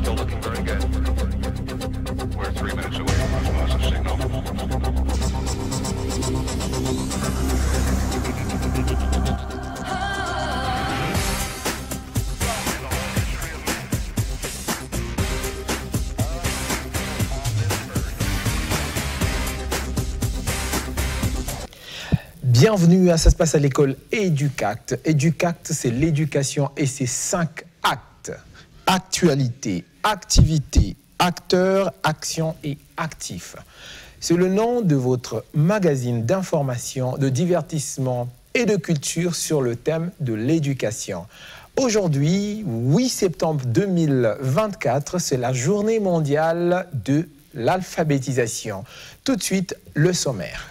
Still looking very good. We're 3 minutes away from osmosis signal. Bienvenue à Ça se passe à l'école Educact. Educact, c'est l'éducation et ses 5 actes. Actualité, activité, acteur, action et actif. C'est le nom de votre magazine d'information, de divertissement et de culture sur le thème de l'éducation. Aujourd'hui, 8 septembre 2024, c'est la journée mondiale de l'alphabétisation. Tout de suite, le sommaire.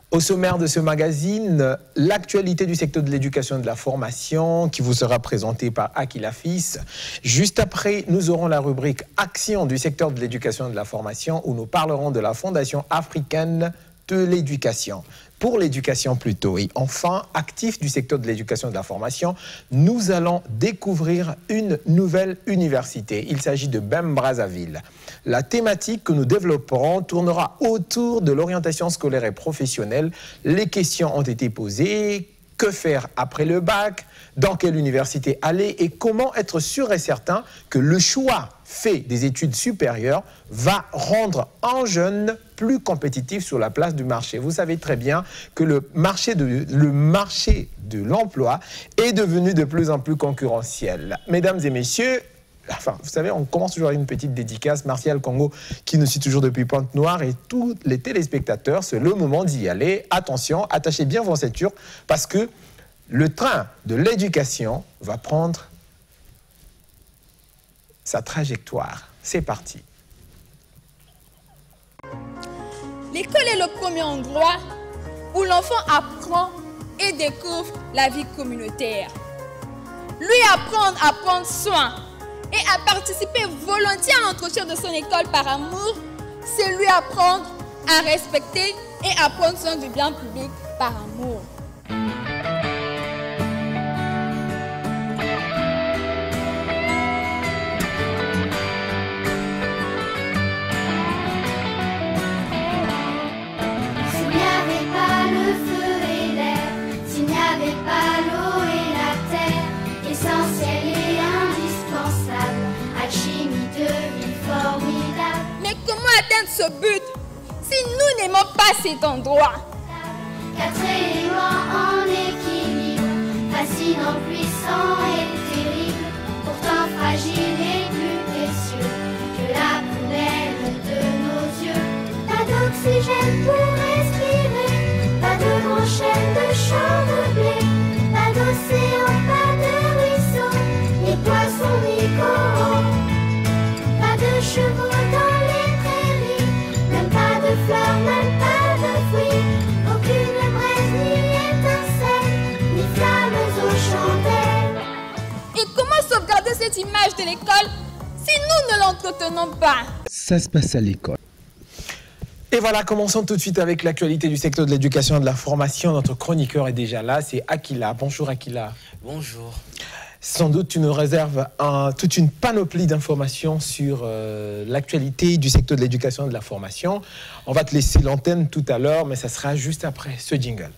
Au sommaire de ce magazine, l'actualité du secteur de l'éducation et de la formation qui vous sera présentée par Akila Fils. Juste après, nous aurons la rubrique Action du secteur de l'éducation et de la formation où nous parlerons de la Fondation africaine de l'éducation, pour l'éducation plutôt. Et enfin, actif du secteur de l'éducation et de la formation, nous allons découvrir une nouvelle université. Il s'agit de BEM Brazzaville. La thématique que nous développerons tournera autour de l'orientation scolaire et professionnelle. Les questions ont été posées. Que faire après le bac? Dans quelle université aller? Et comment être sûr et certain que le choix fait des études supérieures va rendre un jeune plus compétitif sur la place du marché? Vous savez très bien que le marché de l'emploi est devenu de plus en plus concurrentiel. Mesdames et messieurs, enfin, vous savez, on commence toujours avec une petite dédicace. Martial Congo, qui nous suit toujours depuis Pointe-Noire, et tous les téléspectateurs, c'est le moment d'y aller. Attention, attachez bien vos ceintures, parce que le train de l'éducation va prendre sa trajectoire. C'est parti. L'école est le premier endroit où l'enfant apprend et découvre la vie communautaire. Lui apprendre à prendre soin et à participer volontiers à l'entretien de son école par amour, c'est lui apprendre à respecter et à prendre soin du bien public par amour. S'il n'y avait pas le feu et l'air, s'il n'y avait pas l'eau et la terre, essentiel et indispensable, alchimie de vie formidable. Mais comment atteindre ce but si nous n'aimons pas cet endroit? 4 éléments en équilibre, fascinant, puissant et terrible, pourtant fragile et plus précieux que la prunelle de nos yeux. Pas d'oxygène pour respirer, pas de grand chêne de champs de blé, pas d'océan, pas de ruisseau, ni poissons ni coraux, pas de chevaux dans les prairies, même pas de fleurs, même pas de fruits, aucune braise ni étincelle, ni flammes aux chandelles. Et comment sauvegarder cette image de l'école si nous ne l'entretenons pas? Ça se passe à l'école. Et voilà, commençons tout de suite avec l'actualité du secteur de l'éducation et de la formation. Notre chroniqueur est déjà là, c'est Akila. Bonjour Akila. Bonjour. Sans doute, tu nous réserves toute une panoplie d'informations sur l'actualité du secteur de l'éducation et de la formation. On va te laisser l'antenne tout à l'heure, mais ça sera juste après ce jingle.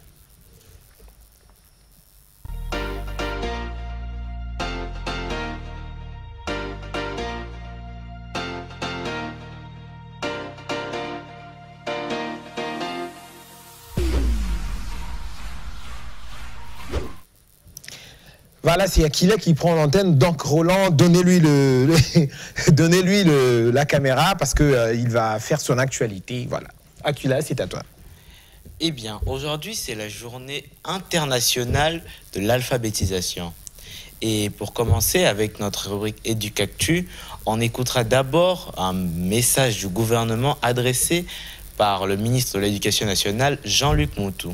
Voilà, c'est Akila qui prend l'antenne. Donc Roland, donnez-lui la caméra parce qu'il va faire son actualité. Voilà. Akila, c'est à toi. Eh bien, aujourd'hui, c'est la journée internationale de l'alphabétisation. Et pour commencer avec notre rubrique Educactu, on écoutera d'abord un message du gouvernement adressé par le ministre de l'Éducation nationale, Jean-Luc Moutou.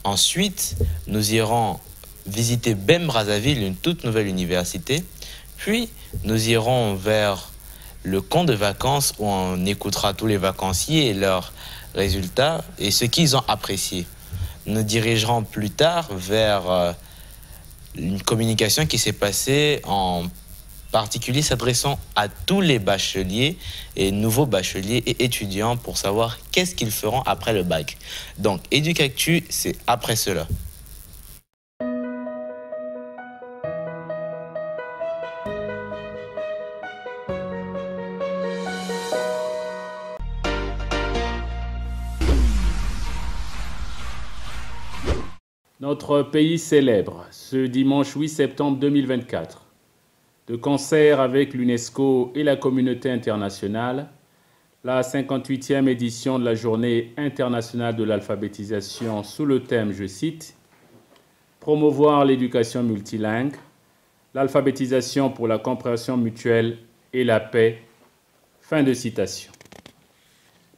Ensuite, nous irons visiter BEM Brazzaville, une toute nouvelle université. Puis, nous irons vers le camp de vacances où on écoutera tous les vacanciers et leurs résultats et ce qu'ils ont apprécié. Nous dirigerons plus tard vers une communication qui s'est passée en particulier s'adressant à tous les bacheliers et nouveaux bacheliers et étudiants pour savoir qu'est-ce qu'ils feront après le bac. Donc, Éducactu, c'est après cela. Notre pays célèbre ce dimanche 8 septembre 2024, de concert avec l'UNESCO et la communauté internationale, la 58e édition de la Journée internationale de l'alphabétisation sous le thème, je cite, « Promouvoir l'éducation multilingue, l'alphabétisation pour la compréhension mutuelle et la paix ». Fin de citation.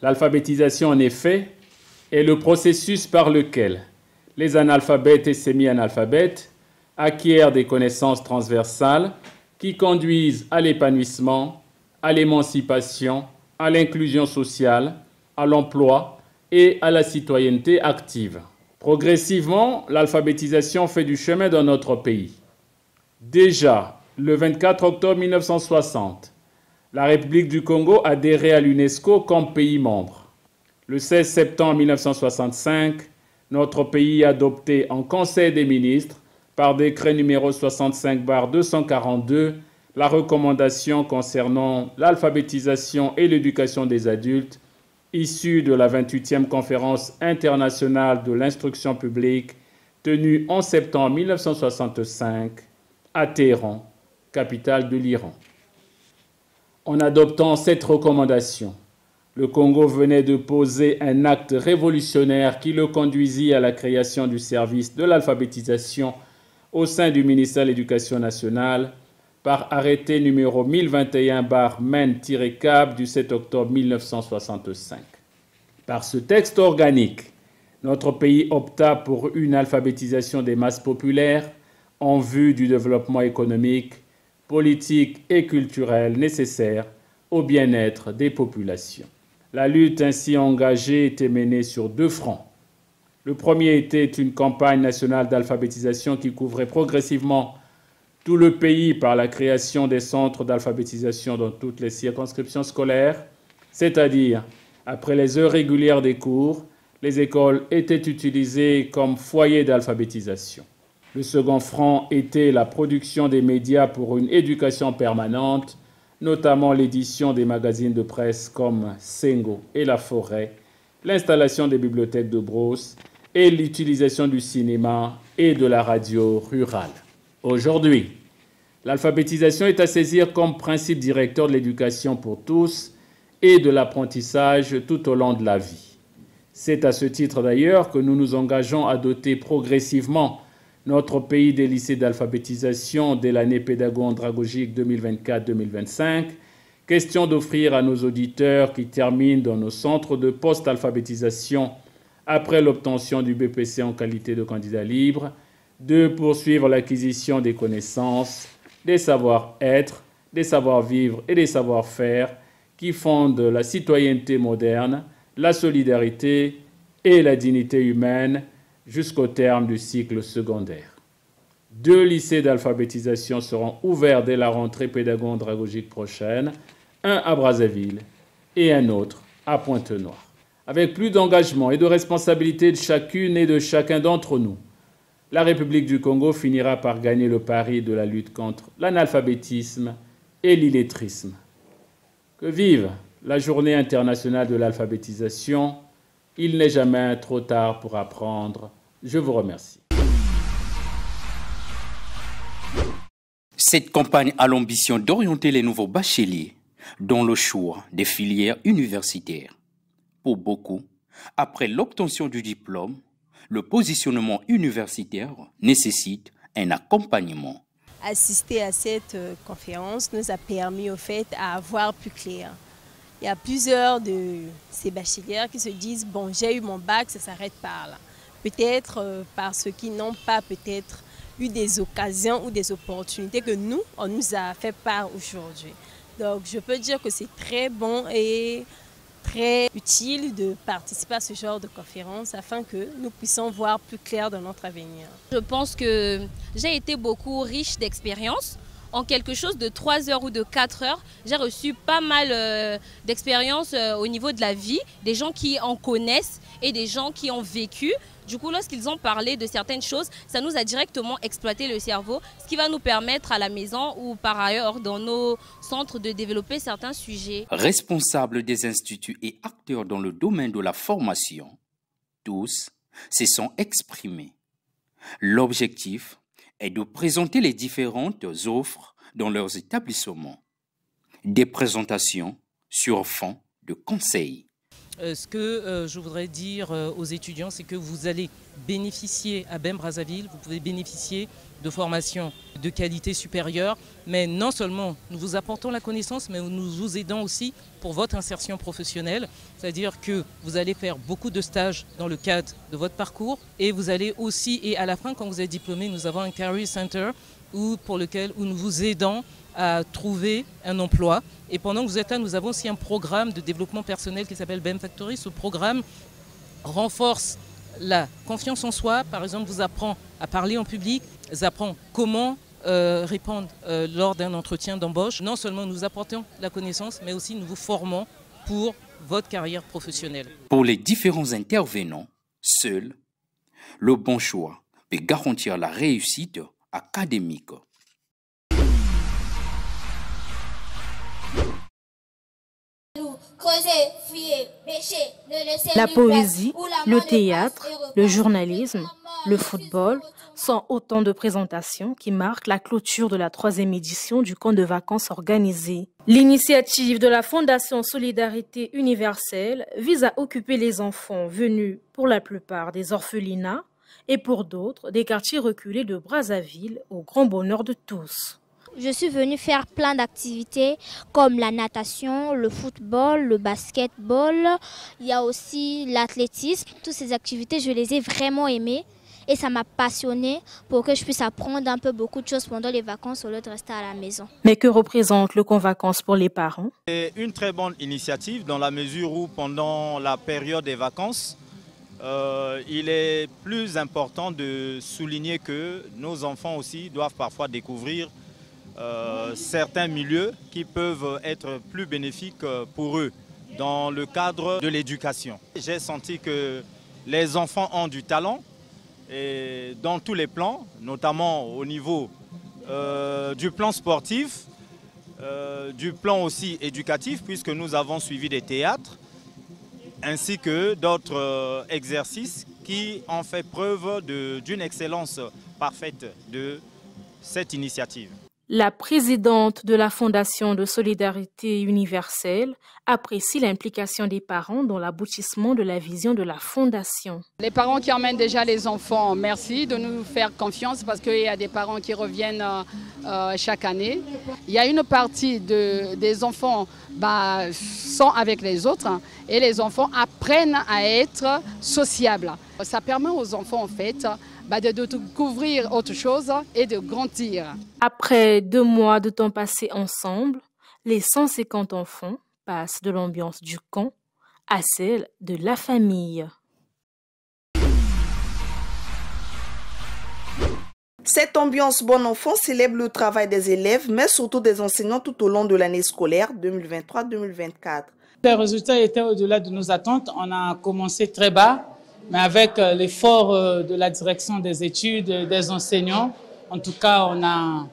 L'alphabétisation, en effet, est le processus par lequel les analphabètes et semi-analphabètes acquièrent des connaissances transversales qui conduisent à l'épanouissement, à l'émancipation, à l'inclusion sociale, à l'emploi et à la citoyenneté active. Progressivement, l'alphabétisation fait du chemin dans notre pays. Déjà, le 24 octobre 1960, la République du Congo adhérait à l'UNESCO comme pays membre. Le 16 septembre 1965, notre pays a adopté en Conseil des ministres, par décret numéro 65/242, la recommandation concernant l'alphabétisation et l'éducation des adultes, issue de la 28e conférence internationale de l'instruction publique, tenue en septembre 1965 à Téhéran, capitale de l'Iran. En adoptant cette recommandation, le Congo venait de poser un acte révolutionnaire qui le conduisit à la création du service de l'alphabétisation au sein du ministère de l'Éducation nationale par arrêté numéro 1021/MEN-CAB du 7 octobre 1965. Par ce texte organique, notre pays opta pour une alphabétisation des masses populaires en vue du développement économique, politique et culturel nécessaire au bien-être des populations. La lutte ainsi engagée était menée sur deux fronts. Le premier était une campagne nationale d'alphabétisation qui couvrait progressivement tout le pays par la création des centres d'alphabétisation dans toutes les circonscriptions scolaires, c'est-à-dire, après les heures régulières des cours, les écoles étaient utilisées comme foyers d'alphabétisation. Le second front était la production des médias pour une éducation permanente, notamment l'édition des magazines de presse comme Sengo et La Forêt, l'installation des bibliothèques de Brousse et l'utilisation du cinéma et de la radio rurale. Aujourd'hui, l'alphabétisation est à saisir comme principe directeur de l'éducation pour tous et de l'apprentissage tout au long de la vie. C'est à ce titre d'ailleurs que nous nous engageons à doter progressivement notre pays des lycées d'alphabétisation dès l'année pédago-andragogique 2024-2025, question d'offrir à nos auditeurs qui terminent dans nos centres de post-alphabétisation après l'obtention du BPC en qualité de candidat libre, de poursuivre l'acquisition des connaissances, des savoir-être, des savoir-vivre et des savoir-faire qui fondent la citoyenneté moderne, la solidarité et la dignité humaine jusqu'au terme du cycle secondaire. 2 lycées d'alphabétisation seront ouverts dès la rentrée pédago-andragogique prochaine, un à Brazzaville et un autre à Pointe-Noire. Avec plus d'engagement et de responsabilité de chacune et de chacun d'entre nous, la République du Congo finira par gagner le pari de la lutte contre l'analphabétisme et l'illettrisme. Que vive la Journée internationale de l'alphabétisation! Il n'est jamais trop tard pour apprendre. Je vous remercie. Cette campagne a l'ambition d'orienter les nouveaux bacheliers dans le choix des filières universitaires. Pour beaucoup, après l'obtention du diplôme, le positionnement universitaire nécessite un accompagnement. Assister à cette conférence nous a permis au fait à voir plus clair. Il y a plusieurs de ces bacheliers qui se disent « bon, j'ai eu mon bac, ça s'arrête par là ». Peut-être parce qu'ils n'ont pas peut-être eu des occasions ou des opportunités que nous, on nous a fait part aujourd'hui. Donc je peux dire que c'est très bon et très utile de participer à ce genre de conférence afin que nous puissions voir plus clair dans notre avenir. Je pense que j'ai été beaucoup riche d'expériences. En quelque chose de 3 heures ou de 4 heures, j'ai reçu pas mal d'expériences au niveau de la vie, des gens qui en connaissent et des gens qui ont vécu. Du coup, lorsqu'ils ont parlé de certaines choses, ça nous a directement exploité le cerveau, ce qui va nous permettre à la maison ou par ailleurs dans nos centres de développer certains sujets. Responsables des instituts et acteurs dans le domaine de la formation, tous se sont exprimés. L'objectif est de présenter les différentes offres dans leurs établissements. Des présentations sur fond de conseils. Ce que je voudrais dire aux étudiants, c'est que vous allez bénéficier à BEM Brazzaville, vous pouvez bénéficier de formations de qualité supérieure, mais non seulement nous vous apportons la connaissance, mais nous vous aidons aussi pour votre insertion professionnelle, c'est-à-dire que vous allez faire beaucoup de stages dans le cadre de votre parcours et vous allez aussi, et à la fin quand vous êtes diplômé, nous avons un Career Center où nous vous aidons à trouver un emploi. Et pendant que vous êtes là, nous avons aussi un programme de développement personnel qui s'appelle BEM Factory. Ce programme renforce la confiance en soi. Par exemple, vous apprend à parler en public, vous apprend comment répondre lors d'un entretien d'embauche. Non seulement nous apportons la connaissance, mais aussi nous vous formons pour votre carrière professionnelle. Pour les différents intervenants, seul le bon choix peut garantir la réussite académique. La poésie, le théâtre, le journalisme, le football sont autant de présentations qui marquent la clôture de la 3e édition du camp de vacances organisé. L'initiative de la Fondation Solidarité Universelle vise à occuper les enfants venus pour la plupart des orphelinats et pour d'autres des quartiers reculés de Brazzaville au grand bonheur de tous. Je suis venue faire plein d'activités comme la natation, le football, le basketball. Il y a aussi l'athlétisme. Toutes ces activités, je les ai vraiment aimées et ça m'a passionnée pour que je puisse apprendre un peu beaucoup de choses pendant les vacances au lieu de rester à la maison. Mais que représente le camp vacances pour les parents? C'est une très bonne initiative dans la mesure où pendant la période des vacances, il est plus important de souligner que nos enfants aussi doivent parfois découvrir certains milieux qui peuvent être plus bénéfiques pour eux dans le cadre de l'éducation. J'ai senti que les enfants ont du talent et dans tous les plans, notamment au niveau du plan sportif, du plan aussi éducatif puisque nous avons suivi des théâtres ainsi que d'autres exercices qui ont fait preuve d'une excellence parfaite de cette initiative. La présidente de la Fondation de Solidarité Universelle apprécie l'implication des parents dans l'aboutissement de la vision de la Fondation. Les parents qui emmènent déjà les enfants, merci de nous faire confiance parce qu'il y a des parents qui reviennent chaque année. Il y a une partie des enfants sont avec les autres et les enfants apprennent à être sociables. Ça permet aux enfants en fait de découvrir autre chose et de grandir. Après 2 mois de temps passés ensemble, les 150 enfants passent de l'ambiance du camp à celle de la famille. Cette ambiance bon enfant célèbre le travail des élèves, mais surtout des enseignants tout au long de l'année scolaire 2023-2024. Les résultats étaient au-delà de nos attentes. On a commencé très bas. Mais avec l'effort de la direction des études, des enseignants, en tout cas, on a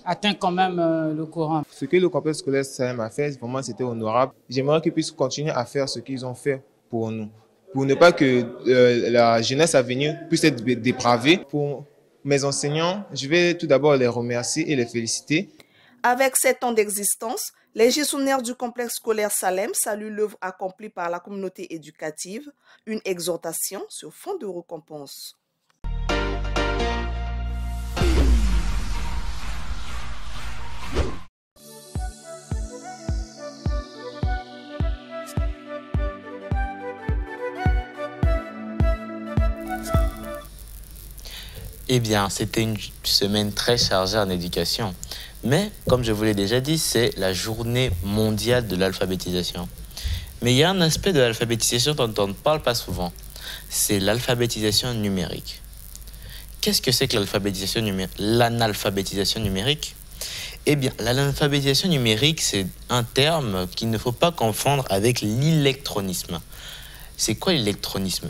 atteint quand même le courant. Ce que le complexe scolaire Salem a fait, vraiment, c'était honorable. J'aimerais qu'ils puissent continuer à faire ce qu'ils ont fait pour nous, pour ne pas que la jeunesse à venir puisse être dépravée. Pour mes enseignants, je vais tout d'abord les remercier et les féliciter. Avec 7 ans d'existence, les gestionnaires du complexe scolaire Salem saluent l'œuvre accomplie par la communauté éducative, une exhortation sur fond de récompense. Eh bien, c'était une semaine très chargée en éducation. Mais, comme je vous l'ai déjà dit, c'est la journée mondiale de l'alphabétisation. Mais il y a un aspect de l'alphabétisation dont on ne parle pas souvent. C'est l'alphabétisation numérique. Qu'est-ce que c'est que l'alphabétisation numérique? L'analphabétisation numérique? Eh bien, l'alphabétisation numérique, c'est un terme qu'il ne faut pas confondre avec l'électronisme. C'est quoi l'électronisme?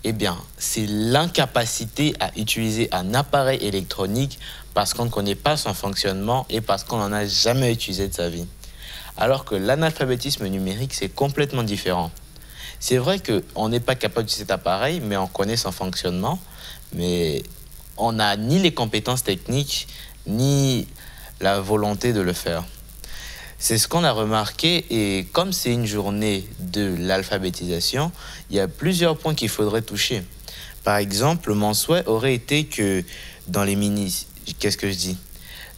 Eh bien, c'est l'incapacité à utiliser un appareil électronique parce qu'on ne connaît pas son fonctionnement et parce qu'on n'en a jamais utilisé de sa vie. Alors que l'analphabétisme numérique, c'est complètement différent. C'est vrai qu'on n'est pas capable d'utiliser cet appareil, mais on connaît son fonctionnement, mais on n'a ni les compétences techniques, ni la volonté de le faire. C'est ce qu'on a remarqué, et comme c'est une journée de l'alphabétisation, il y a plusieurs points qu'il faudrait toucher. Par exemple, mon souhait aurait été que dans les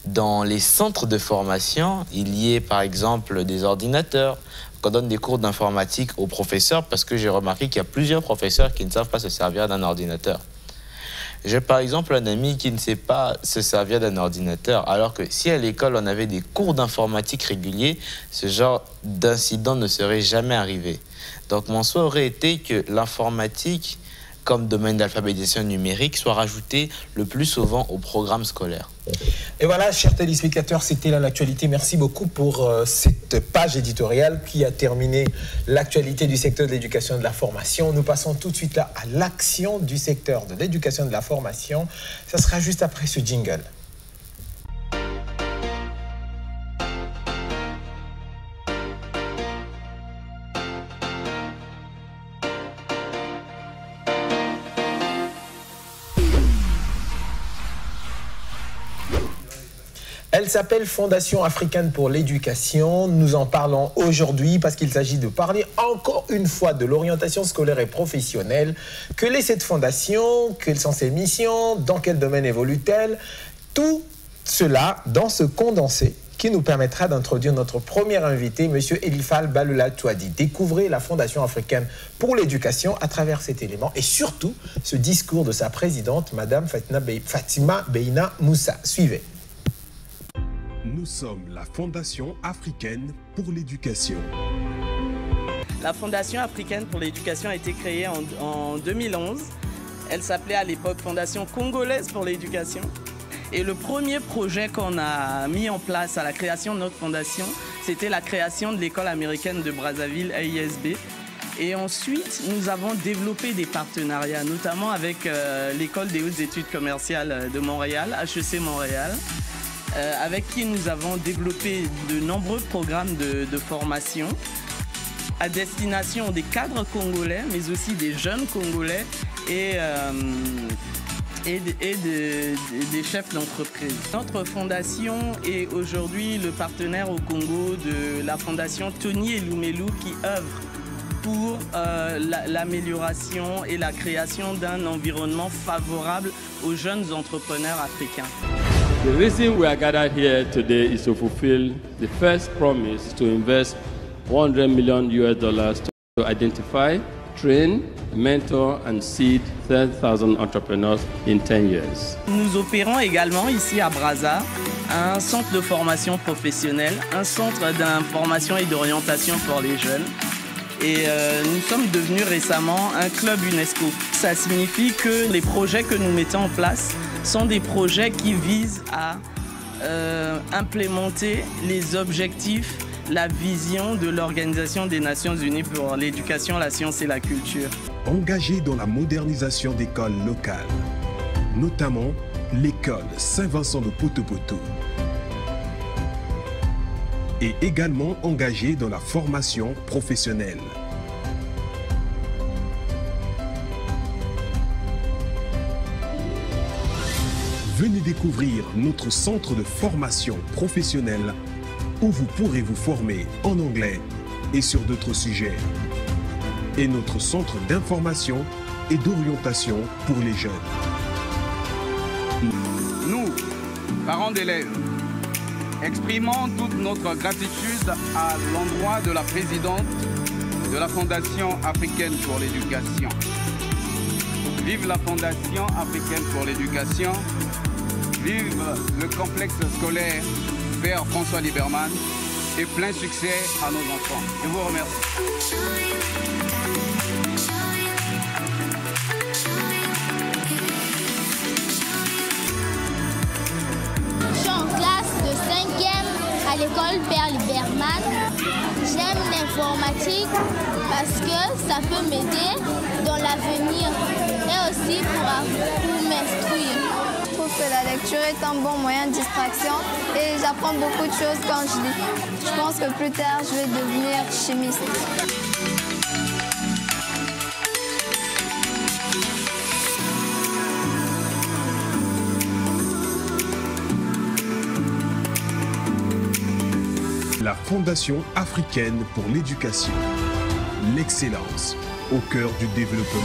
dans les centres de formation, il y ait par exemple des ordinateurs, qu'on donne des cours d'informatique aux professeurs, parce que j'ai remarqué qu'il y a plusieurs professeurs qui ne savent pas se servir d'un ordinateur. J'ai par exemple un ami qui ne sait pas se servir d'un ordinateur, alors que si à l'école on avait des cours d'informatique réguliers, ce genre d'incident ne serait jamais arrivé. Donc mon souhait aurait été que l'informatique, comme domaine d'alphabétisation numérique, soit rajouté le plus souvent au programme scolaire. Et voilà, chers téléspectateurs, c'était là l'actualité. Merci beaucoup pour cette page éditoriale qui a terminé l'actualité du secteur de l'éducation et de la formation. Nous passons tout de suite là à l'action du secteur de l'éducation et de la formation. Ça sera juste après ce jingle. Elle s'appelle Fondation africaine pour l'éducation. Nous en parlons aujourd'hui parce qu'il s'agit de parler encore une fois de l'orientation scolaire et professionnelle. Quelle est cette fondation? Quelles sont ses missions? Dans quel domaine évolue-t-elle? Tout cela dans ce condensé qui nous permettra d'introduire notre premier invité, M. Elifal Baloula Touadi. Découvrez la Fondation africaine pour l'éducation à travers cet élément et surtout ce discours de sa présidente, Mme Fatima Beina Moussa. Suivez. Nous sommes la Fondation africaine pour l'éducation. La Fondation africaine pour l'éducation a été créée en 2011. Elle s'appelait à l'époque Fondation congolaise pour l'éducation. Et le premier projet qu'on a mis en place à la création de notre fondation, c'était la création de l'école américaine de Brazzaville, AISB. Et ensuite, nous avons développé des partenariats, notamment avec l'école des hautes études commerciales de Montréal, HEC Montréal, avec qui nous avons développé de nombreux programmes de formation à destination des cadres congolais, mais aussi des jeunes congolais et des chefs d'entreprise. Notre fondation est aujourd'hui le partenaire au Congo de la fondation Tony Elumelu qui œuvre pour l'amélioration et la création d'un environnement favorable aux jeunes entrepreneurs africains. The reason we are gathered here today is to fulfill the first promise to invest $100 million to identify, train, mentor and seed 30,000 entrepreneurs in 10 years. Nous opérons également ici à Brazza un centre de formation professionnelle, un centre d'information et d'orientation pour les jeunes. Et nous sommes devenus récemment un club UNESCO. Ça signifie que les projets que nous mettons en place sont des projets qui visent à implémenter les objectifs, la vision de l'Organisation des Nations Unies pour l'éducation, la science et la culture. Engagé dans la modernisation d'écoles locales, notamment l'école Saint-Vincent de Poto-Poto. Et également engagé dans la formation professionnelle. Venez découvrir notre centre de formation professionnelle où vous pourrez vous former en anglais et sur d'autres sujets. Et notre centre d'information et d'orientation pour les jeunes. Nous, parents d'élèves, exprimons toute notre gratitude à l'endroit de la présidente de la Fondation africaine pour l'éducation Vive la Fondation africaine pour l'éducation. Vive le complexe scolaire Père François Liberman. Et plein succès à nos enfants. Je vous remercie. Je suis en classe de 5e à l'école Père Liberman. J'aime l'informatique parce que ça peut m'aider dans l'avenir et aussi pour m'instruire. Je trouve que la lecture est un bon moyen de distraction et j'apprends beaucoup de choses quand je lis. Je pense que plus tard, je vais devenir chimiste. La Fondation africaine pour l'éducation. L'excellence au cœur du développement.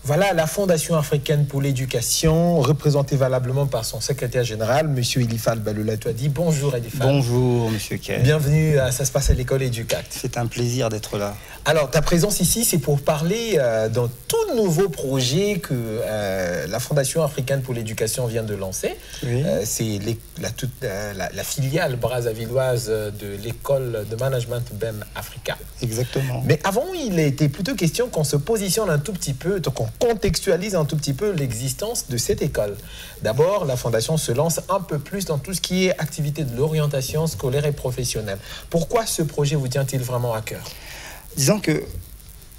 Voilà la Fondation africaine pour l'éducation, représentée valablement par son secrétaire général, M. Elifal Baloula-Touadi. Bonjour Elifal. Bonjour M. Kay. Bienvenue à Ça se passe à l'école EduCact. C'est un plaisir d'être là. Alors, ta présence ici, c'est pour parler d'un tout nouveau projet que la Fondation africaine pour l'éducation vient de lancer. Oui. C'est la filiale brazzavilloise de l'école de management BEM Africa. Exactement. Mais avant, il a été plutôt question qu'on se positionne un tout petit peu, qu'on contextualise un tout petit peu l'existence de cette école. D'abord, la Fondation se lance un peu plus dans tout ce qui est activité de l'orientation scolaire et professionnelle. Pourquoi ce projet vous tient-il vraiment à cœur? Disons que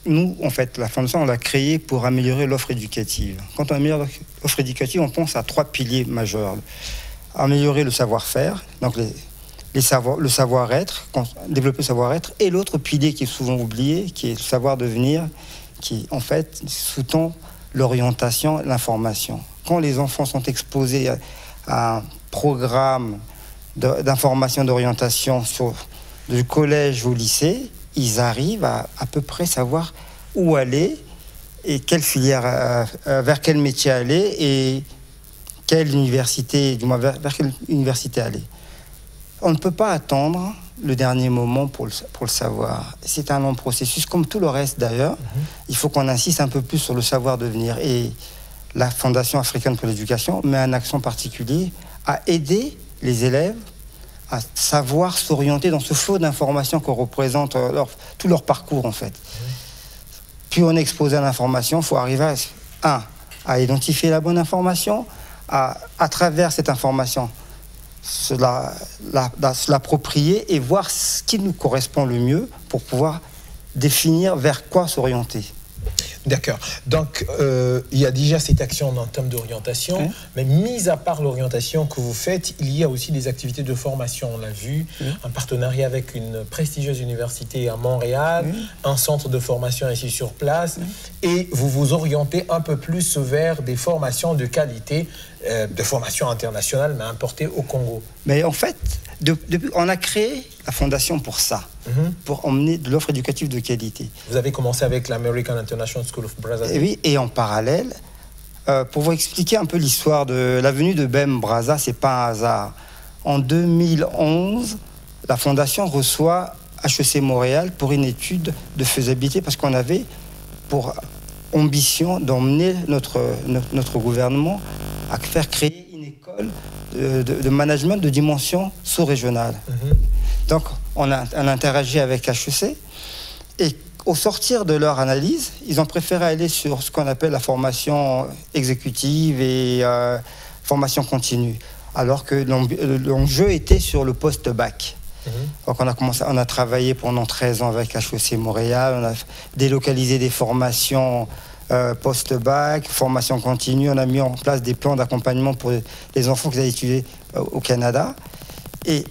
nous, en fait, la Fondation, on l'a créée pour améliorer l'offre éducative. Quand on améliore l'offre éducative, on pense à 3 piliers majeurs. Améliorer le savoir-faire, donc le savoir-être, développer le savoir-être, et l'autre pilier qui est souvent oublié, qui est le savoir-devenir, qui, en fait, sous-tend l'orientation, l'information. Quand les enfants sont exposés à un programme d'information, d'orientation du collège au lycée, ils arrivent à peu près savoir où aller et quelle filière, vers quel métier aller et quelle université, du moins vers quelle université aller. On ne peut pas attendre le dernier moment pour le savoir. C'est un long processus, comme tout le reste d'ailleurs. Il faut qu'on insiste un peu plus sur le savoir-devenir. Et la Fondation africaine pour l'éducation met un accent particulier à aider les élèves à savoir s'orienter dans ce flot d'informations qu'on représente tout leur parcours en fait. Puis on est exposé à l'information, il faut arriver à identifier la bonne information, à travers cette information, se l'approprier et voir ce qui nous correspond le mieux pour pouvoir définir vers quoi s'orienter. D'accord. Donc, il y a déjà cette action en termes d'orientation, mais mis à part l'orientation que vous faites, il y a aussi des activités de formation. On l'a vu, un partenariat avec une prestigieuse université à Montréal, un centre de formation ici sur place, et vous vous orientez un peu plus vers des formations de qualité, de formation internationale, mais importées au Congo. Mais en fait, on a créé la Fondation pour ça. Pour emmener de l'offre éducative de qualité. Vous avez commencé avec l'American International School of Brazzaville. Et oui, et en parallèle, pour vous expliquer un peu l'histoire de la venue de BEM Brazza, c'est pas un hasard. En 2011, la Fondation reçoit HEC Montréal pour une étude de faisabilité parce qu'on avait pour ambition d'emmener notre gouvernement à faire créer une école de management de dimension sous-régionale. Donc, on a interagi avec HEC et au sortir de leur analyse, ils ont préféré aller sur ce qu'on appelle la formation exécutive et formation continue, alors que l'enjeu était sur le post-bac. Donc on a travaillé pendant 13 ans avec HEC Montréal, on a délocalisé des formations post-bac, formation continue, on a mis en place des plans d'accompagnement pour les enfants qui allaient étudier au Canada. Et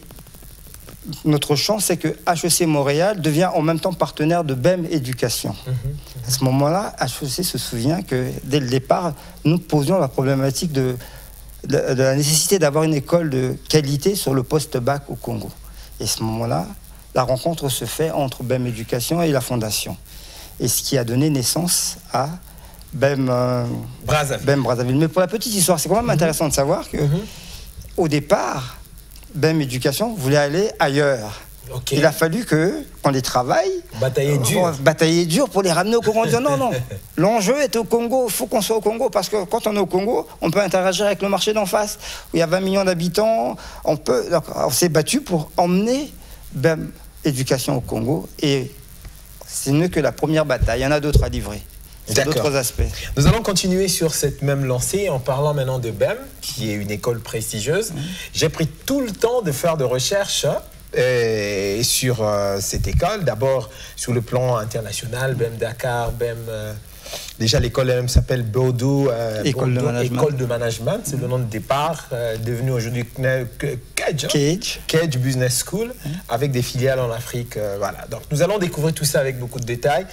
notre chance, c'est que HEC Montréal devient en même temps partenaire de BEM Éducation. À ce moment-là, HEC se souvient que dès le départ, nous posions la problématique de la nécessité d'avoir une école de qualité sur le post-bac au Congo. Et à ce moment-là, la rencontre se fait entre BEM Éducation et la Fondation. Et ce qui a donné naissance à BEM Brazzaville. Mais pour la petite histoire, c'est quand même intéressant de savoir que au départ, BEM Éducation voulait aller ailleurs. Okay. Il a fallu qu'on les travaille. Batailler dur pour les ramener au Congo. On dit non, l'enjeu est au Congo, il faut qu'on soit au Congo, parce que quand on est au Congo, on peut interagir avec le marché d'en face, où il y a 20 millions d'habitants. On s'est battu pour emmener BEM Éducation au Congo, et c'est mieux que la première bataille. Il y en a d'autres à livrer. D'autres aspects. Nous allons continuer sur cette même lancée en parlant maintenant de BEM, qui est une école prestigieuse. J'ai pris tout le temps de faire des recherches sur cette école. D'abord, sur le plan international, BEM Dakar, BEM... déjà, l'école elle-même s'appelle Bordeaux École de Management. C'est le nom de départ, devenu aujourd'hui Cage Business School, avec des filiales en Afrique. Voilà. Donc, nous allons découvrir tout ça avec beaucoup de détails.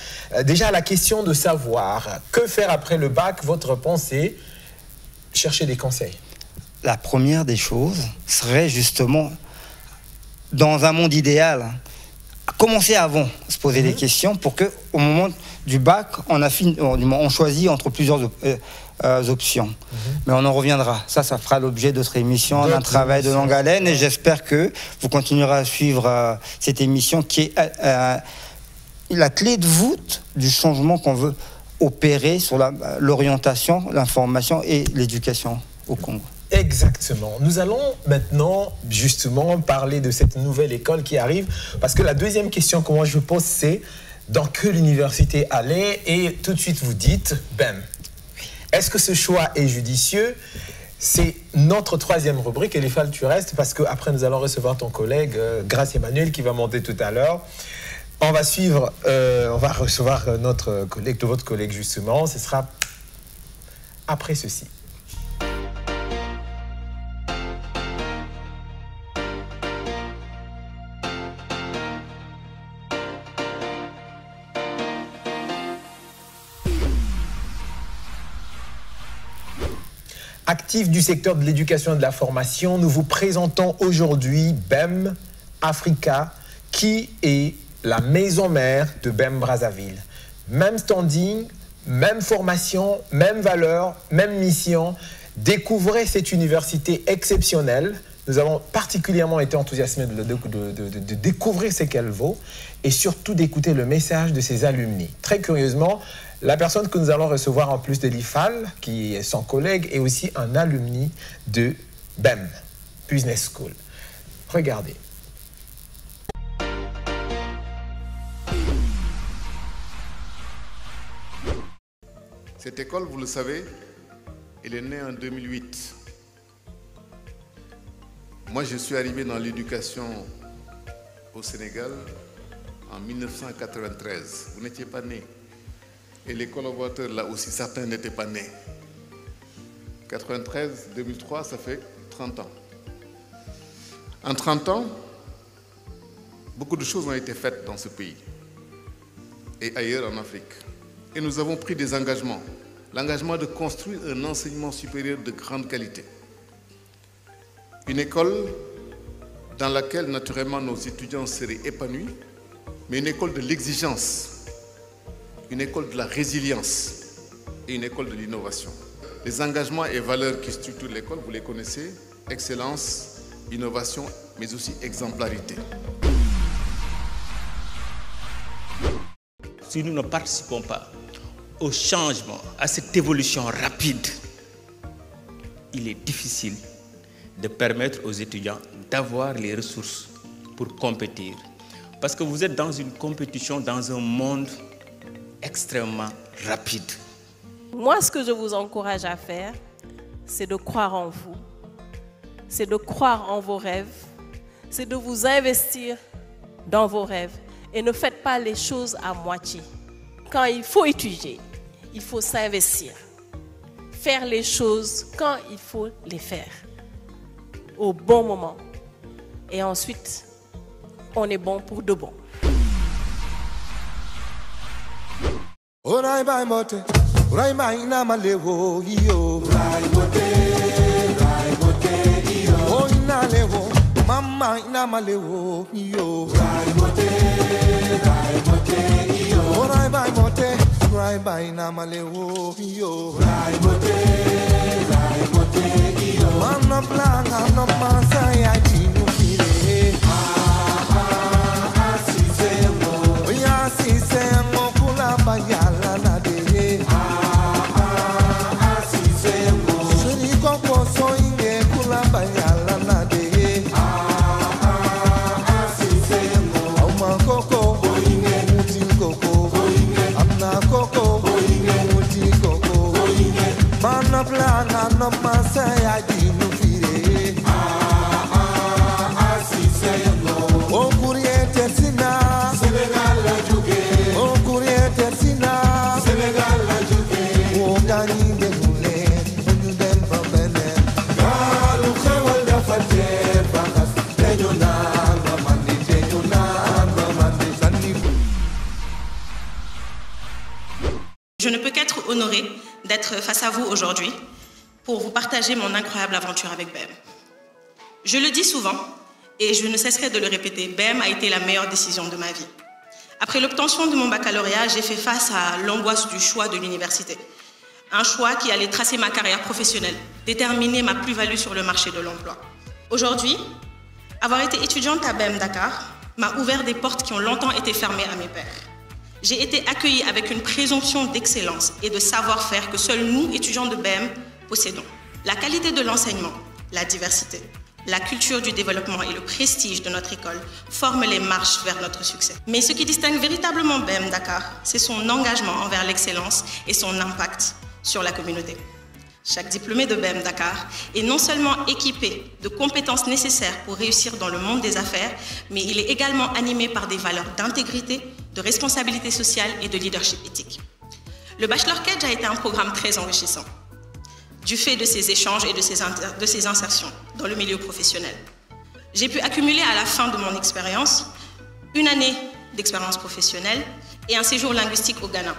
Déjà, la question de savoir que faire après le bac, votre réponse est chercher des conseils. La première des choses serait justement, dans un monde idéal, commencer avant, se poser des questions pour qu'au moment du bac, on choisit entre plusieurs options. Mais on en reviendra. Ça fera l'objet d'autres émissions, d'un travail de longue haleine. Et j'espère que vous continuerez à suivre cette émission qui est la clé de voûte du changement qu'on veut opérer sur l'orientation, l'information et l'éducation au Congo. Exactement. Nous allons maintenant justement parler de cette nouvelle école qui arrive, parce que la deuxième question que moi je pose, c'est dans quelle université aller, et tout de suite vous dites BEM. Est-ce que ce choix est judicieux? C'est notre troisième rubrique, et les Fall tu restes, parce qu'après nous allons recevoir ton collègue Grace Emmanuel qui va monter tout à l'heure. On va suivre, on va recevoir notre collègue, votre collègue justement, ce sera après ceci. Actifs du secteur de l'éducation et de la formation, nous vous présentons aujourd'hui BEM Africa, qui est la maison mère de BEM Brazzaville. Même standing, même formation, même valeur, même mission. Découvrez cette université exceptionnelle. Nous avons particulièrement été enthousiasmés de découvrir ce qu'elle vaut, et surtout d'écouter le message de ses alumni. Très curieusement, la personne que nous allons recevoir en plus de l'IFAL, qui est son collègue, est aussi un alumni de BEM Business School. Regardez. Cette école, vous le savez, elle est née en 2008. Moi, je suis arrivé dans l'éducation au Sénégal en 1993. Vous n'étiez pas né. Et les collaborateurs, là aussi, certains n'étaient pas nés. 93, 2003, ça fait 30 ans. En 30 ans, beaucoup de choses ont été faites dans ce pays et ailleurs en Afrique. Et nous avons pris des engagements. L'engagement de construire un enseignement supérieur de grande qualité. Une école dans laquelle, naturellement, nos étudiants seraient épanouis, mais une école de l'exigence, une école de la résilience et une école de l'innovation. Les engagements et valeurs qui structurent l'école, vous les connaissez, excellence, innovation, mais aussi exemplarité. Si nous ne participons pas au changement, à cette évolution rapide, il est difficile de permettre aux étudiants d'avoir les ressources pour compétir. Parce que vous êtes dans une compétition, dans un monde extrêmement rapide. Moi, ce que je vous encourage à faire, c'est de croire en vous. C'est de croire en vos rêves. C'est de vous investir dans vos rêves. Et ne faites pas les choses à moitié. Quand il faut étudier, il faut s'investir. Faire les choses quand il faut les faire. Au bon moment. Et ensuite, on est bon pour de bon. Man no plan, I'm no Je ne peux qu'être honorée d'être face à vous aujourd'hui pour vous partager mon incroyable aventure avec BEM. Je le dis souvent et je ne cesserai de le répéter, BEM a été la meilleure décision de ma vie. Après l'obtention de mon baccalauréat, j'ai fait face à l'angoisse du choix de l'université. Un choix qui allait tracer ma carrière professionnelle, déterminer ma plus-value sur le marché de l'emploi. Aujourd'hui, avoir été étudiante à BEM Dakar m'a ouvert des portes qui ont longtemps été fermées à mes pairs. J'ai été accueillie avec une présomption d'excellence et de savoir-faire que seuls nous, étudiants de BEM, possédons. La qualité de l'enseignement, la diversité, la culture du développement et le prestige de notre école forment les marches vers notre succès. Mais ce qui distingue véritablement BEM Dakar, c'est son engagement envers l'excellence et son impact sur la communauté. Chaque diplômé de BEM Dakar est non seulement équipé de compétences nécessaires pour réussir dans le monde des affaires, mais il est également animé par des valeurs d'intégrité, de responsabilité sociale et de leadership éthique. Le Bachelor Kedge a été un programme très enrichissant, du fait de ses échanges et de ses insertions dans le milieu professionnel. J'ai pu accumuler à la fin de mon expérience une année d'expérience professionnelle et un séjour linguistique au Ghana.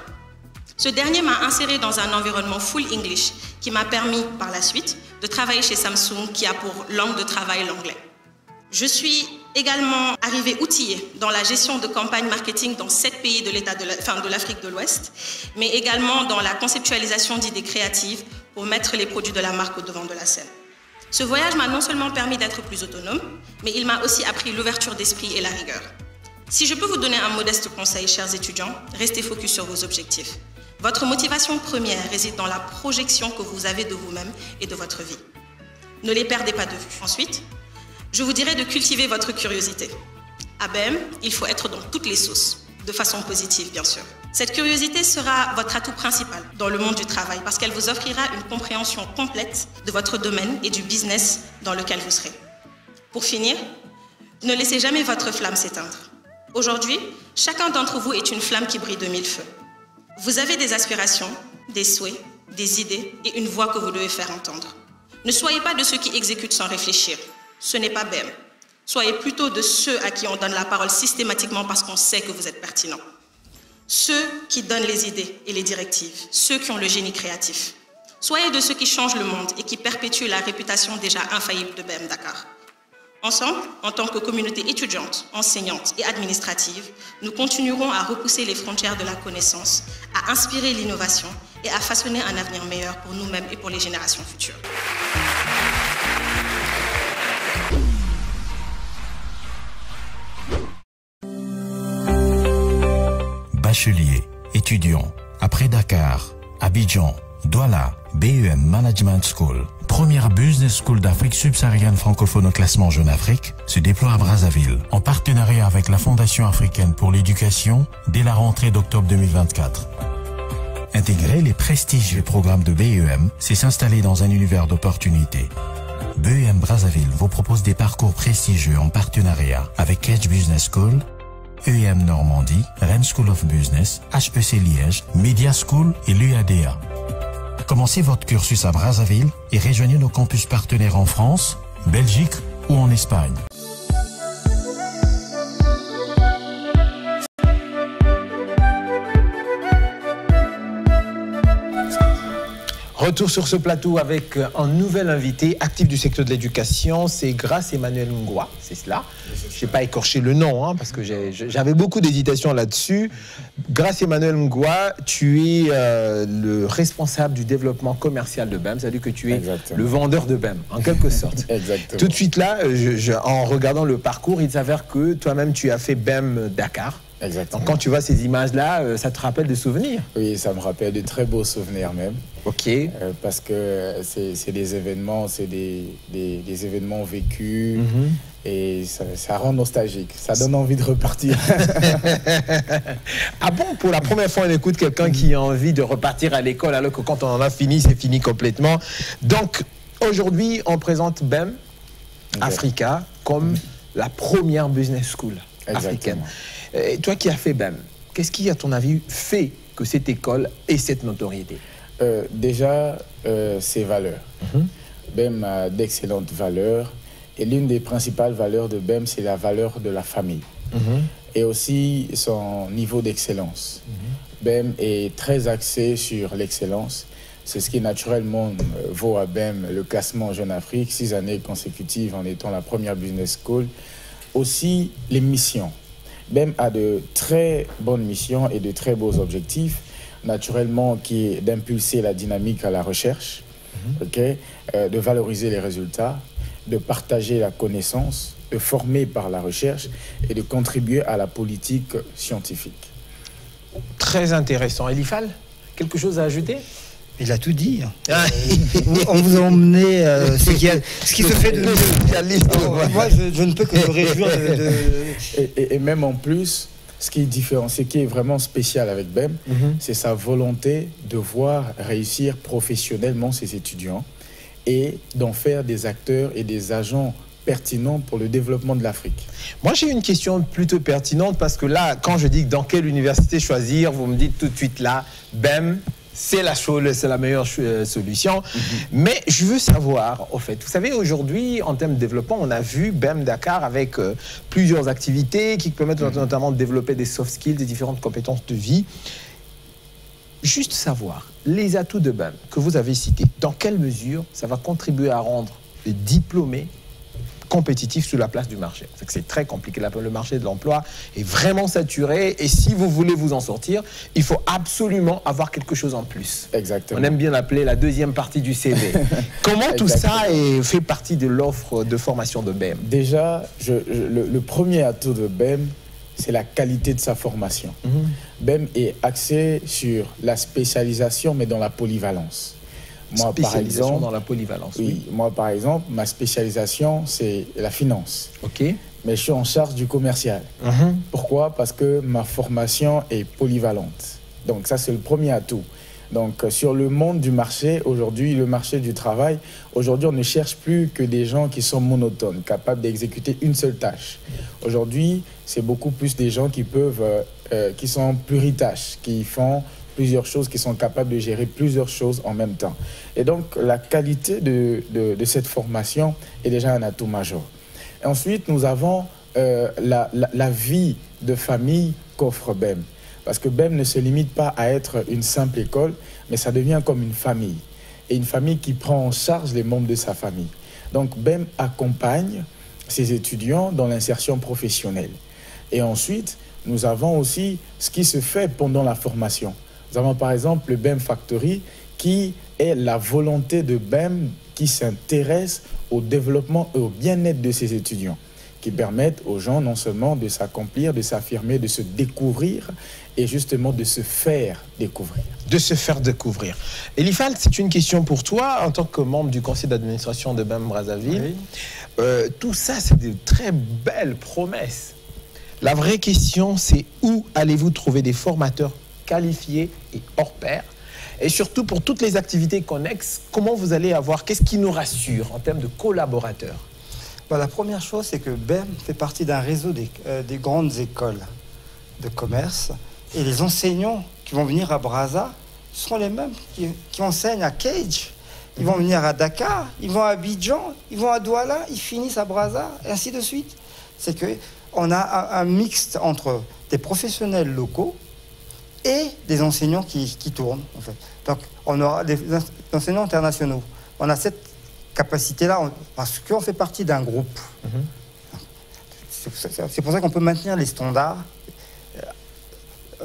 Ce dernier m'a inséré dans un environnement full English qui m'a permis par la suite de travailler chez Samsung qui a pour langue de travail l'anglais. Je suis également arrivée outillée dans la gestion de campagnes marketing dans 7 pays de l'Afrique de l'Ouest, mais également dans la conceptualisation d'idées créatives pour mettre les produits de la marque au devant de la scène. Ce voyage m'a non seulement permis d'être plus autonome, mais il m'a aussi appris l'ouverture d'esprit et la rigueur. Si je peux vous donner un modeste conseil, chers étudiants, restez focus sur vos objectifs. Votre motivation première réside dans la projection que vous avez de vous-même et de votre vie. Ne les perdez pas de vue. Ensuite, je vous dirais de cultiver votre curiosité. À BEM, il faut être dans toutes les sauces, de façon positive bien sûr. Cette curiosité sera votre atout principal dans le monde du travail parce qu'elle vous offrira une compréhension complète de votre domaine et du business dans lequel vous serez. Pour finir, ne laissez jamais votre flamme s'éteindre. Aujourd'hui, chacun d'entre vous est une flamme qui brille de 1000 feux. Vous avez des aspirations, des souhaits, des idées et une voix que vous devez faire entendre. Ne soyez pas de ceux qui exécutent sans réfléchir. Ce n'est pas BEM. Soyez plutôt de ceux à qui on donne la parole systématiquement parce qu'on sait que vous êtes pertinent. Ceux qui donnent les idées et les directives, ceux qui ont le génie créatif. Soyez de ceux qui changent le monde et qui perpétuent la réputation déjà infaillible de BEM Dakar. Ensemble, en tant que communauté étudiante, enseignante et administrative, nous continuerons à repousser les frontières de la connaissance, à inspirer l'innovation et à façonner un avenir meilleur pour nous-mêmes et pour les générations futures. Bachelier, étudiant, après Dakar, Abidjan, Douala, BEM Management School, première business school d'Afrique subsaharienne francophone au classement Jeune Afrique, se déploie à Brazzaville, en partenariat avec la Fondation africaine pour l'éducation dès la rentrée d'octobre 2024. Intégrer les prestigieux programmes de BEM, c'est s'installer dans un univers d'opportunités. BEM Brazzaville vous propose des parcours prestigieux en partenariat avec Kedge Business School, EM Normandie, Rennes School of Business, HEC Liège, Media School et l'UADA. Commencez votre cursus à Brazzaville et rejoignez nos campus partenaires en France, Belgique ou en Espagne. Retour sur ce plateau avec un nouvel invité actif du secteur de l'éducation, c'est Grace Emmanuel Ngwa, c'est cela. Je n'ai pas écorché le nom hein, parce que j'avais beaucoup d'hésitation là-dessus. Grace Emmanuel Ngwa, tu es le responsable du développement commercial de BEM, c'est-à-dire que tu es le vendeur de BEM, en quelque sorte. Exactement. Tout de suite là, en regardant le parcours, il s'avère que toi-même tu as fait BEM Dakar. Exactement. Donc quand tu vois ces images-là, ça te rappelle des souvenirs? Oui, ça me rappelle de très beaux souvenirs même. Ok. Parce que c'est des événements, c'est des événements vécus Et ça rend nostalgique, ça donne envie de repartir. Ah bon, pour la première fois, on écoute quelqu'un qui a envie de repartir à l'école, alors que quand on en a fini, c'est fini complètement. Donc, aujourd'hui, on présente BEM Africa comme la première business school africaine. Et toi qui as fait BEM, qu'est-ce qui, à ton avis, fait que cette école ait cette notoriété? Déjà, ses valeurs. BEM a d'excellentes valeurs. Et l'une des principales valeurs de BEM, c'est la valeur de la famille. Et aussi son niveau d'excellence. BEM est très axé sur l'excellence. C'est ce qui naturellement vaut à BEM le classement Jeune Afrique, 6 années consécutives en étant la première business school. Aussi les missions. BEM a de très bonnes missions et de très beaux objectifs. Naturellement, qui est d'impulser la dynamique à la recherche, de valoriser les résultats, de partager la connaissance, de former par la recherche et de contribuer à la politique scientifique. Très intéressant. Elifal, quelque chose à ajouter? Il a tout dit. On vous a emmené ce qui se fait de mieux. Moi, je ne peux que me réjouir Et même en plus, ce qui est différent, ce qui est vraiment spécial avec BEM, c'est sa volonté de voir réussir professionnellement ses étudiants et d'en faire des acteurs et des agents pertinents pour le développement de l'Afrique. Moi, j'ai une question plutôt pertinente parce que là, quand je dis dans quelle université choisir, vous me dites tout de suite là, BEM, c'est la meilleure solution. Mais je veux savoir, au fait, vous savez, aujourd'hui, en termes de développement, on a vu BEM Dakar avec plusieurs activités qui permettent notamment de développer des soft skills, des différentes compétences de vie. Juste savoir, les atouts de BEM que vous avez cités, dans quelle mesure ça va contribuer à rendre les diplômés compétitifs sur la place du marché? C'est très compliqué, le marché de l'emploi est vraiment saturé et si vous voulez vous en sortir, il faut absolument avoir quelque chose en plus. Exactement. On aime bien l'appeler la deuxième partie du CV. Comment tout ça fait partie de l'offre de formation de BEM? Déjà, le premier atout de BEM, c'est la qualité de sa formation. BEM est axé sur la spécialisation, mais dans la polyvalence. Moi, par exemple, dans la polyvalence. Oui, moi, par exemple, ma spécialisation, c'est la finance. Mais je suis en charge du commercial. Pourquoi? Parce que ma formation est polyvalente. Donc, ça, c'est le premier atout. Donc, sur le monde du marché, aujourd'hui, le marché du travail, aujourd'hui, on ne cherche plus que des gens qui sont monotones, capables d'exécuter une seule tâche. Aujourd'hui, c'est beaucoup plus des gens qui qui sont pluritâches, qui font plusieurs choses, qui sont capables de gérer plusieurs choses en même temps. Et donc, la qualité de cette formation est déjà un atout majeur. Et ensuite, nous avons la vie de famille qu'offre BEM. Parce que BEM ne se limite pas à être une simple école, mais ça devient comme une famille. Et une famille qui prend en charge les membres de sa famille. Donc, BEM accompagne ses étudiants dans l'insertion professionnelle. Et ensuite, nous avons aussi ce qui se fait pendant la formation. Nous avons par exemple le BEM Factory qui est la volonté de BEM qui s'intéresse au développement et au bien-être de ses étudiants, qui permettent aux gens non seulement de s'accomplir, de s'affirmer, de se découvrir et justement de se faire découvrir. De se faire découvrir. Elifal, c'est une question pour toi en tant que membre du conseil d'administration de BEM Brazzaville. Tout ça, c'est de très belles promesses. La vraie question, c'est où allez-vous trouver des formateurs qualifiés et hors pair? Et surtout, pour toutes les activités connexes, comment vous allez avoir, qu'est-ce qui nous rassure en termes de collaborateurs? La première chose, c'est que BEM fait partie d'un réseau des grandes écoles de commerce. Et les enseignants qui vont venir à Brazza seront les mêmes qui enseignent à Cage. Ils vont venir à Dakar, ils vont à Abidjan, ils vont à Douala, ils finissent à Brazza, et ainsi de suite. C'est qu'on a un mixte entre des professionnels locaux et des enseignants qui tournent, en fait. Donc, on aura des enseignants internationaux. On a cette capacité-là parce qu'on fait partie d'un groupe. C'est pour ça qu'on peut maintenir les standards,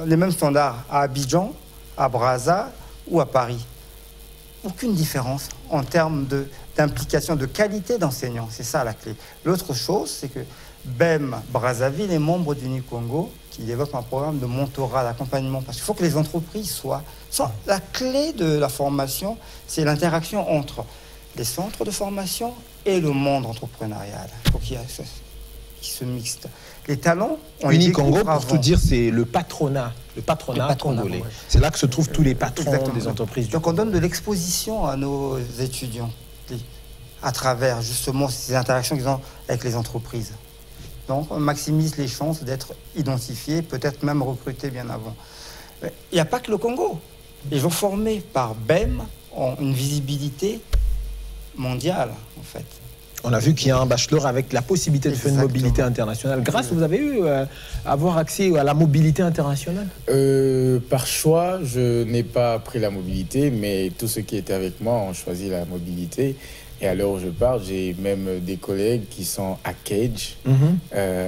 les mêmes standards à Abidjan, à Brazza ou à Paris. Aucune différence en termes d'implication, de qualité d'enseignants. C'est ça la clé. L'autre chose, c'est que BEM Brazzaville est membre du Congo qui développe un programme de mentorat, d'accompagnement. Parce qu'il faut que les entreprises soient... La clé de la formation, c'est l'interaction entre les centres de formation et le monde entrepreneurial. Il faut qu'il y ait qui se mixent. Les talents, on Uni les Congo, découvre pour tout avant. dire, c'est le patronat congolais. Ouais. C'est là que se trouvent tous les patrons Exactement. des entreprises. Donc on donne de l'exposition à nos étudiants à travers justement ces interactions qu'ils ont avec les entreprises. Donc on maximise les chances d'être identifiés, peut-être même recrutés bien avant. Il n'y a pas que le Congo. Les gens formés par BEM ont une visibilité mondiale, en fait. On a vu qu'il y a un bachelor avec la possibilité de faire une mobilité internationale. Grâce, vous avez eu avoir accès à la mobilité internationale? Par choix, je n'ai pas pris la mobilité, mais tous ceux qui étaient avec moi ont choisi la mobilité. Et à l'heure où je parle, j'ai même des collègues qui sont à Cage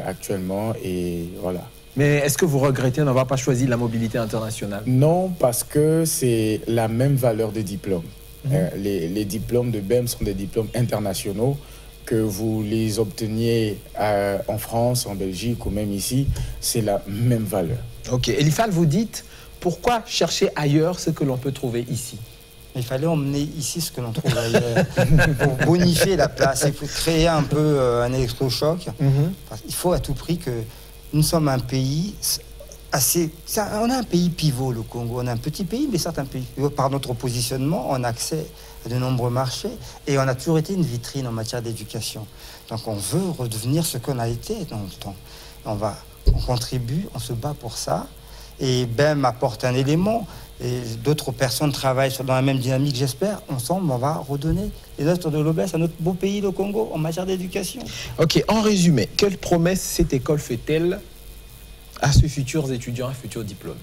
actuellement, et voilà. Mais est-ce que vous regrettez d'avoir pas choisi la mobilité internationale? Non, parce que c'est la même valeur des diplômes. Les diplômes de BEM sont des diplômes internationaux. Que vous les obteniez en France, en Belgique ou même ici, c'est la même valeur. Ok. Elifal, vous dites, pourquoi chercher ailleurs ce que l'on peut trouver ici? Il fallait emmener ici ce que l'on trouve ailleurs pour bonifier la place et pour créer un peu un électrochoc. Il faut à tout prix que nous sommes un pays assez... On a un pays pivot, le Congo. On a un petit pays, mais certains pays. Par notre positionnement, on a accès à de nombreux marchés et on a toujours été une vitrine en matière d'éducation. Donc on veut redevenir ce qu'on a été dans le temps. On contribue, on se bat pour ça. Et BEM apporte un élément. Et d'autres personnes travaillent dans la même dynamique, j'espère. Ensemble, on va redonner les lettres de l'OBS à notre beau pays, le Congo, en matière d'éducation. Ok, en résumé, quelle promesse cette école fait-elle à ses futurs étudiants et futurs diplômés?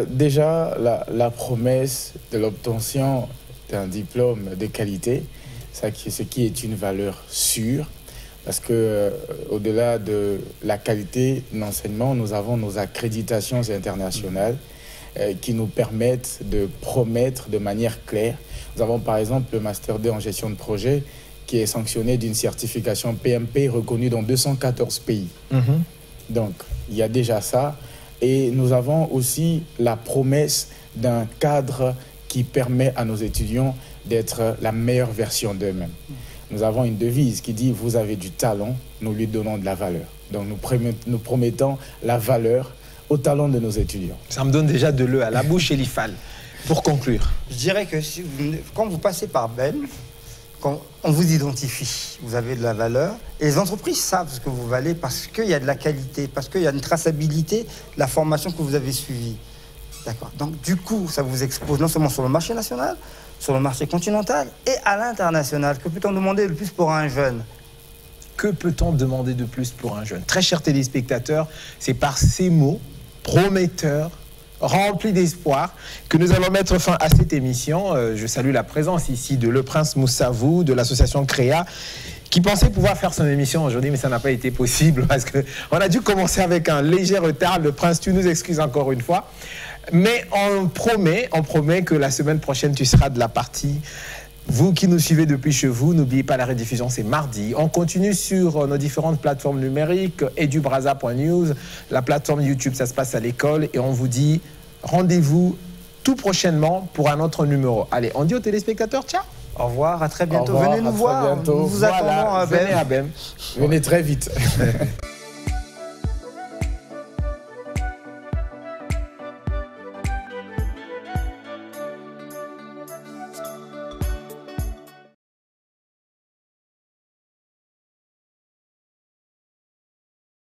Déjà, la promesse de l'obtention d'un diplôme de qualité, ce qui est une valeur sûre. Parce que au-delà de la qualité d'enseignement, nous avons nos accréditations internationales qui nous permettent de promettre de manière claire. Nous avons par exemple le Master 2 en gestion de projet qui est sanctionné d'une certification PMP reconnue dans 214 pays. Donc, il y a déjà ça. Et nous avons aussi la promesse d'un cadre qui permet à nos étudiants d'être la meilleure version d'eux-mêmes. Nous avons une devise qui dit « Vous avez du talent, nous lui donnons de la valeur ». Donc nous promettons la valeur au talent de nos étudiants. Ça me donne déjà de l'eau à la bouche, Elifal. Pour conclure. Je dirais que quand vous passez par BEM, quand on vous identifie, vous avez de la valeur. Et les entreprises savent ce que vous valez parce qu'il y a de la qualité, parce qu'il y a une traçabilité de la formation que vous avez suivie. D'accord. Donc du coup, ça vous expose non seulement sur le marché national, sur le marché continental et à l'international. Que peut-on demander de plus pour un jeune? Que peut-on demander de plus pour un jeune? Très chers téléspectateurs, c'est par ces mots prometteurs, remplis d'espoir, que nous allons mettre fin à cette émission. Je salue la présence ici de Le Prince Moussavou, de l'association CREA, qui pensait pouvoir faire son émission aujourd'hui, mais ça n'a pas été possible parce qu'on a dû commencer avec un léger retard. Le Prince, tu nous excuses encore une fois. Mais on promet que la semaine prochaine, tu seras de la partie. Vous qui nous suivez depuis chez vous, n'oubliez pas la rediffusion, c'est mardi. On continue sur nos différentes plateformes numériques, edubraza.news, la plateforme YouTube, ça se passe à l'école. Et on vous dit rendez-vous tout prochainement pour un autre numéro. Allez, on dit aux téléspectateurs, ciao. Au revoir, à très bientôt. Revoir, venez nous voir, nous vous attendons à BEM. Venez très vite.